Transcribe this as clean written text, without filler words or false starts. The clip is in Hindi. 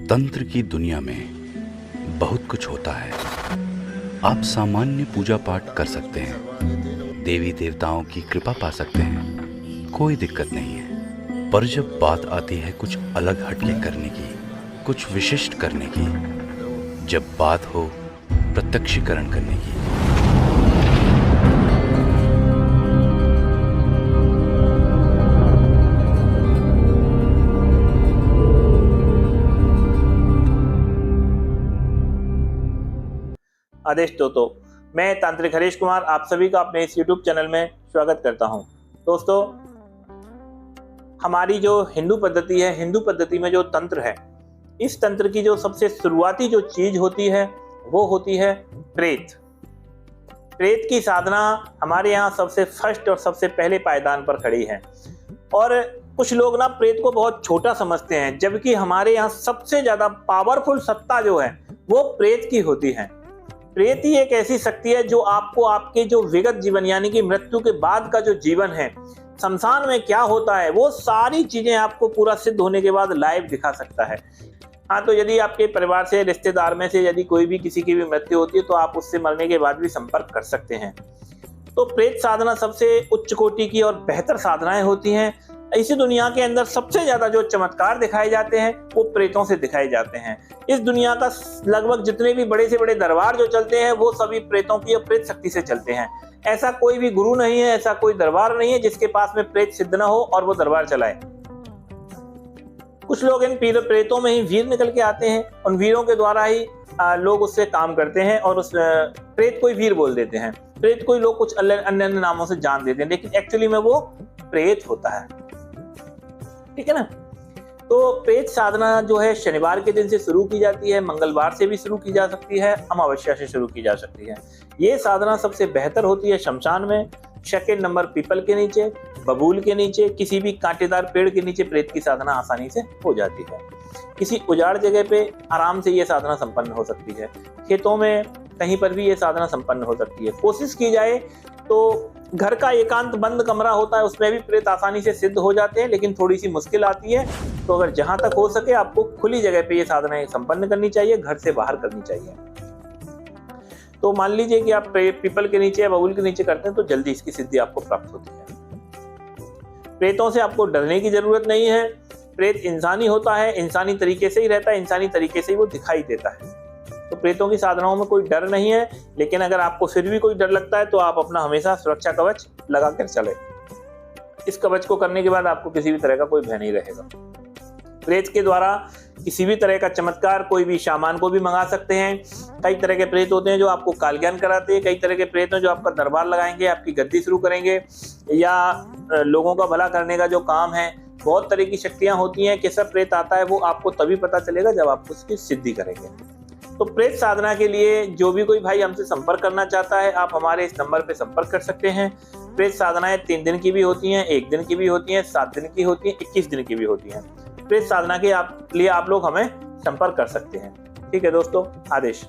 तंत्र की दुनिया में बहुत कुछ होता है। आप सामान्य पूजा पाठ कर सकते हैं, देवी देवताओं की कृपा पा सकते हैं, कोई दिक्कत नहीं है। पर जब बात आती है कुछ अलग हटके करने की, कुछ विशिष्ट करने की, जब बात हो प्रत्यक्षीकरण करने की, आदेश दोस्तों, मैं तांत्रिक हरीश कुमार आप सभी का अपने इस YouTube चैनल में स्वागत करता हूं। दोस्तों, हमारी जो हिंदू पद्धति है, हिंदू पद्धति में जो तंत्र है, इस तंत्र की जो सबसे शुरुआती जो चीज होती है वो होती है प्रेत। प्रेत की साधना हमारे यहाँ सबसे फर्स्ट और सबसे पहले पायदान पर खड़ी है। और कुछ लोग ना प्रेत को बहुत छोटा समझते हैं, जबकि हमारे यहाँ सबसे ज्यादा पावरफुल सत्ता जो है वो प्रेत की होती है। प्रेत ही एक ऐसी शक्ति है जो आपको आपके जो विगत जीवन यानी कि मृत्यु के बाद का जो जीवन है, शमशान में क्या होता है, वो सारी चीजें आपको पूरा सिद्ध होने के बाद लाइव दिखा सकता है। हाँ, तो यदि आपके परिवार से, रिश्तेदार में से यदि कोई भी किसी की भी मृत्यु होती है तो आप उससे मरने के बाद भी संपर्क कर सकते हैं। तो प्रेत साधना सबसे उच्च कोटि की और बेहतर साधनाएं होती हैं। इसी दुनिया के अंदर सबसे ज्यादा जो चमत्कार दिखाए जाते हैं वो प्रेतों से दिखाए जाते हैं। इस दुनिया का लगभग जितने भी बड़े से बड़े दरबार जो चलते हैं वो सभी प्रेतों की और प्रेत शक्ति से चलते हैं। ऐसा कोई भी गुरु नहीं है, ऐसा कोई दरबार नहीं है जिसके पास में प्रेत सिद्ध न हो और वो दरबार चलाए। कुछ लोग इन प्रेतों में ही वीर निकल के आते हैं, उन वीरों के द्वारा ही लोग उससे काम करते हैं और उस प्रेत को ही वीर बोल देते हैं। प्रेत को ही लोग कुछ अन्य नामों से जान देते हैं, लेकिन एक्चुअली में वो प्रेत होता है। ठीक है ना। तो प्रेत साधना जो है शनिवार के दिन से शुरू की जाती है, मंगलवार से भी शुरू की जा सकती है, अमावस्या से शुरू की जा सकती है। ये साधना सबसे बेहतर होती है शमशान में, सेकेंड नंबर पीपल के नीचे, बबूल के नीचे, किसी भी कांटेदार पेड़ के नीचे प्रेत की साधना आसानी से हो जाती है। किसी उजाड़ जगह पे आराम से ये साधना संपन्न हो सकती है। खेतों में कहीं पर भी ये साधना संपन्न हो सकती है। कोशिश की जाए तो घर का एकांत बंद कमरा होता है, उसमें भी प्रेत आसानी से सिद्ध हो जाते हैं, लेकिन थोड़ी सी मुश्किल आती है। तो अगर जहां तक हो सके आपको खुली जगह पे ये साधनाएं संपन्न करनी चाहिए, घर से बाहर करनी चाहिए। तो मान लीजिए कि आप पीपल के नीचे या बबूल के नीचे करते हैं तो जल्दी इसकी सिद्धि आपको प्राप्त होती है। प्रेतों से आपको डरने की जरूरत नहीं है। प्रेत इंसानी होता है, इंसानी तरीके से ही रहता है, इंसानी तरीके से ही वो दिखाई देता है। तो प्रेतों की साधनाओं में कोई डर नहीं है, लेकिन अगर आपको फिर भी कोई डर लगता है तो आप अपना हमेशा सुरक्षा कवच लगा कर चले। इस कवच को करने के बाद आपको किसी भी तरह का कोई भय नहीं रहेगा। प्रेत के द्वारा किसी भी तरह का चमत्कार कोई भी सामान को भी मंगा सकते हैं। कई तरह के प्रेत होते हैं जो आपको काल ज्ञान कराते हैं, कई तरह के प्रेत हैं जो आपका दरबार लगाएंगे, आपकी गद्दी शुरू करेंगे, या लोगों का भला करने का जो काम है। बहुत तरह की शक्तियां होती हैं। कैसा प्रेत आता है वो आपको तभी पता चलेगा जब आप उसकी सिद्धि करेंगे। तो प्रेत साधना के लिए जो भी कोई भाई हमसे संपर्क करना चाहता है, आप हमारे इस नंबर पे संपर्क कर सकते हैं। प्रेत साधनाएं 3 दिन की भी होती हैं, 1 दिन की भी होती हैं, 7 दिन की होती हैं, 21 दिन की भी होती हैं। प्रेत साधना के लिए आप लोग हमें संपर्क कर सकते हैं। ठीक है दोस्तों, आदेश।